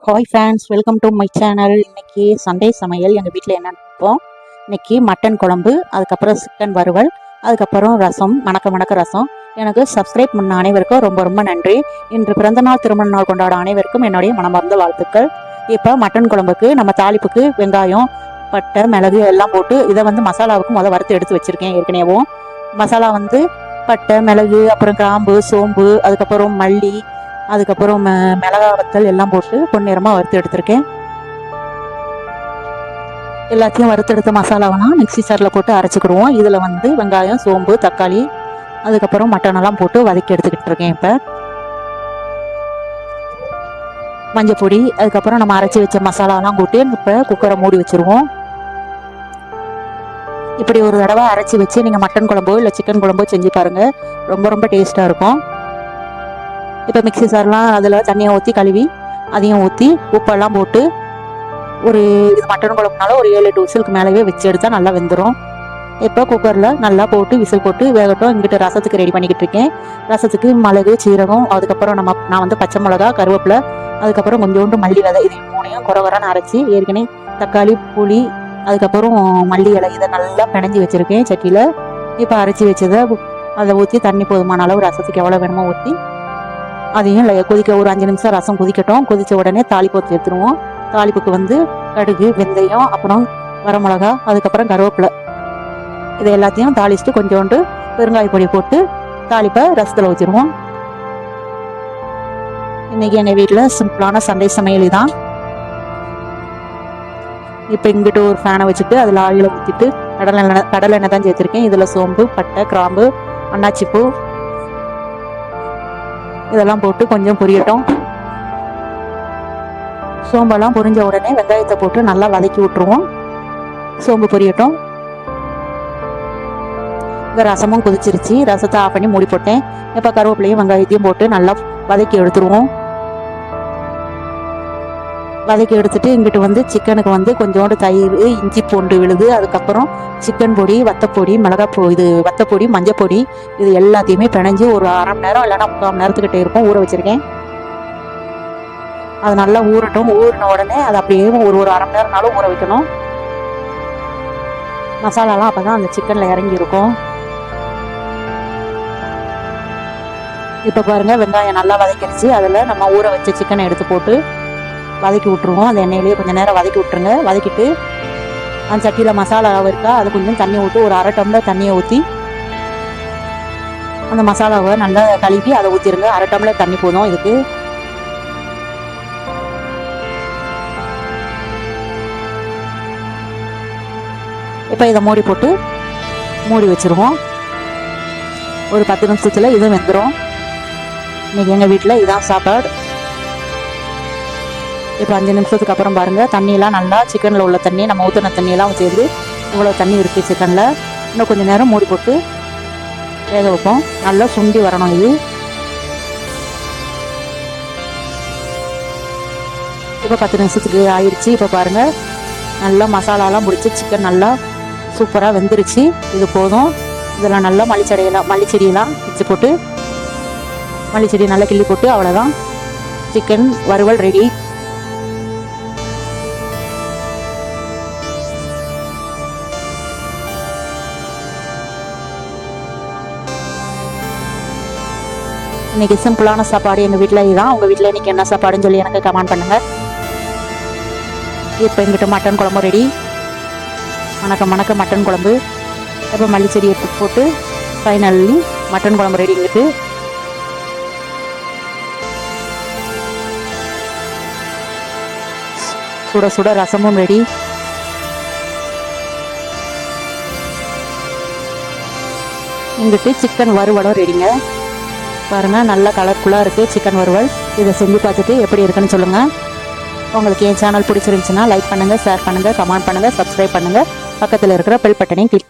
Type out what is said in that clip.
Hi friends, welcome to my channel. இன்றைக்கி Sunday சமையல் எங்கள் வீட்டில் என்ன நினைப்போம். இன்றைக்கி மட்டன் குழம்பு, அதுக்கப்புறம் சிக்கன் வறுவல், அதுக்கப்புறம் ரசம், மணக்க ரசம். எனக்கு சப்ஸ்கிரைப் பண்ண அனைவருக்கும் ரொம்ப ரொம்ப நன்றி. இன்று பிறந்தநாள் திருமண நாள் கொண்டாட அனைவருக்கும் என்னுடைய மனமார்ந்த வாழ்த்துக்கள். இப்போ மட்டன் குழம்புக்கு நம்ம தாளிப்புக்கு வெங்காயம், பட்டை, மிளகு எல்லாம் போட்டு இதை மசாலாவுக்கு வறுத்து எடுத்து வச்சுருக்கேன். ஏற்கனவே மசாலா பட்டை, மிளகு, அப்புறம் கிராம்பு, சோம்பு, அதுக்கப்புறம் மல்லி, அதுக்கப்புறம் மிளகா வத்தல் எல்லாம் போட்டு பொன்னிறமாக வறுத்து எடுத்திருக்கேன். எல்லாத்தையும் வறுத்தெடுத்த மசாலாவனா மிக்சி சாரில் போட்டு அரைச்சிக்கிடுவோம். இதில் வெங்காயம், சோம்பு, தக்காளி, அதுக்கப்புறம் மட்டனெல்லாம் போட்டு வதக்கி எடுத்துக்கிட்டு இருக்கேன். இப்போ மஞ்சள் பொடி, அதுக்கப்புறம் நம்ம அரைச்சி வச்ச மசாலாலாம் போட்டு இப்போ குக்கரை மூடி வச்சுருவோம். இப்படி ஒரு தடவை அரைச்சி வச்சு நீங்கள் மட்டன் குழம்போ இல்லை சிக்கன் குழம்போ செஞ்சு பாருங்கள். ரொம்ப ரொம்ப டேஸ்ட்டாக இருக்கும். இப்போ மிக்சி சார்லாம் அதில் தண்ணியை ஊற்றி கழுவி அதையும் ஊற்றி உப்பெல்லாம் போட்டு ஒரு இது மட்டன் குழம்புனால ஒரு 7-8 விசிலுக்கு மேலேயே வச்சு எடுத்தால் நல்லா வெந்துடும். இப்போ குக்கரில் நல்லா போட்டு விசில் போட்டு வேகட்டும். இங்கிட்ட ரசத்துக்கு ரெடி பண்ணிக்கிட்டு இருக்கேன். ரசத்துக்கு மிளகு, சீரகம், அதுக்கப்புறம் நான் பச்சை மிளகா, கருவேப்பிலை, அதுக்கப்புறம் கொஞ்சோண்டு மல்லி விதை, இது 3ஐயும் குறவரான்னு அரைச்சி ஏற்கனவே தக்காளி, புளி, அதுக்கப்புறம் மல்லி இலை இதை நல்லா பிணைஞ்சி வச்சுருக்கேன் சட்டியில். இப்போ அரைச்சி வச்சதை அதை ஊற்றி தண்ணி போதுமான அளவு ரசத்துக்கு எவ்வளோ வேணுமோ ஊற்றி அதையும் கொதிக்க ஒரு 5 நிமிஷம் ரசம் கொதிக்கட்டும். கொதித்த உடனே தாளிப்பு சேர்த்துருவோம். தாளிப்புக்கு கடுகு, வெந்தயம், அப்புறம் வரமிளகா, அதுக்கப்புறம் கருவேப்பிலை, இதை எல்லாத்தையும் தாளிச்சுட்டு கொஞ்சோண்டு பெருங்காய பொடி போட்டு தாளிப்பை ரசத்தில் ஊற்றிடுவோம். இன்னைக்கு எங்கள் வீட்டில் சிம்பிளான சண்டே சமையல் தான். இப்போ இங்கிட்டு ஒரு ஃபேனை வச்சுட்டு அதில் ஆயில ஊற்றிட்டு கடலை எண்ணெய் தான் சேர்த்துருக்கேன். இதில் சோம்பு, பட்டை, கிராம்பு, அன்னாச்சிப்பூ இதெல்லாம் போட்டு கொஞ்சம் பொரியட்டும். சோம்பெல்லாம் பொரிஞ்ச உடனே வெங்காயத்தை போட்டு நல்லா வதக்கி விட்டுருவோம். சோம்பு பொரியட்டும். இந்த ரசமும் கொதிச்சிருச்சு. ரசத்தை ஆஃப் பண்ணி மூடி போட்டேன். இப்போ கருவேப்பிலையும் வெங்காயத்தையும் போட்டு நல்லா வதக்கி எடுத்துருவோம். வதக்கி எடுத்துட்டு இங்கிட்டு சிக்கனுக்கு கொஞ்சோண்டு தயிர், இஞ்சி பூண்டு விழுது, அதுக்கப்புறம் சிக்கன் பொடி, வத்தப்பொடி, வத்தப்பொடி, மஞ்சள் பொடி, இது எல்லாத்தையுமே பிணைஞ்சு ஒரு 1/2 மணி நேரம் இல்லைன்னா 3/4 மணி நேரத்துக்கிட்டே இருக்கும் ஊற வச்சிருக்கேன். அது நல்லா ஊறட்டும். ஊறின உடனே அது அப்படியே ஒரு 1/2 மணி நேரம்னாலும் ஊற வைக்கணும். மசாலாலாம் அப்போ தான் அந்த சிக்கனில் இறங்கி இருக்கும். இப்போ பாருங்கள், வெங்காயம் நல்லா வதக்கிடுச்சு. அதில் நம்ம ஊற வச்ச சிக்கனை எடுத்து போட்டு வதக்கி விட்ருவோம். அந்த எண்ணெயிலேயே கொஞ்சம் நேரம் வதக்கி விட்ருங்க. வதக்கிட்டு அந்த சட்டியில் மசாலா இருக்கா அது கொஞ்சம் தண்ணி ஊற்றி ஒரு 1/2 டம்ளர் தண்ணியை ஊற்றி அந்த மசாலாவை நல்லா கழுவி அதை ஊற்றிடுங்க. 1/2 டம்ளர் தண்ணி போதும் இதுக்கு. இப்போ இதை மூடி போட்டு மூடி வச்சுருவோம். ஒரு 10 நிமிஷத்தில் இது வெந்துடும். இன்றைக்கி எங்கள் வீட்டில் இதான் சாப்பாடு. இப்போ 5 நிமிஷத்துக்கு அப்புறம் பாருங்கள், தண்ணியெல்லாம் நல்லா சிக்கனில் உள்ள தண்ணி, நம்ம ஊற்றின தண்ணியெல்லாம் சேர்ந்து இவ்வளோ தண்ணி இருக்குது சிக்கனில். இன்னும் கொஞ்சம் நேரம் மூடி போட்டு வேக வைப்போம். நல்லா சுண்டி வரணும் இது. இப்போ 10 நிமிஷத்துக்கு ஆயிடுச்சு. இப்போ பாருங்கள், நல்லா மசாலாலாம் பிடிச்சி சிக்கன் நல்லா சூப்பராக வெந்துருச்சு. இது போதும். இதெல்லாம் நல்லா மல்லிச்செடியெல்லாம் வச்சு போட்டு மல்லிச்செடி நல்லா கிள்ளி போட்டு அவ்வளோதான், சிக்கன் வறுவல் ரெடி. இன்றைக்கி சிம்பிளான சாப்பாடு எங்கள் வீட்டில் இதுதான். உங்கள் வீட்டில் இன்றைக்கி என்ன சாப்பாடுன்னு சொல்லி எனக்கு கமெண்ட் பண்ணுங்கள். இப்போ எங்கிட்ட மட்டன் குழம்பு ரெடி. மணக்க மட்டன் குழம்பு. இப்போ மல்லிச்செடி எடுத்து போட்டு ஃபைனலி மட்டன் குழம்பு ரெடி. இங்கிட்டு சுட சுட ரசமும் ரெடி. இங்கிட்டு சிக்கன் வறுவலும் ரெடிங்க. பாருங்கள், நல்ல கலர்ஃபுல்லாக இருக்குது சிக்கன் வறுவல். இதை செஞ்சு பார்த்துட்டு எப்படி இருக்குன்னு சொல்லுங்கள். உங்களுக்கு என் சேனல் பிடிச்சிருந்துச்சுன்னா லைக் பண்ணுங்கள், ஷேர் பண்ணுங்கள், கமெண்ட் பண்ணுங்கள், சப்ஸ்கிரைப் பண்ணுங்கள். பக்கத்தில் இருக்கிற பெல் பட்டனையும் கிளிக் பண்ணி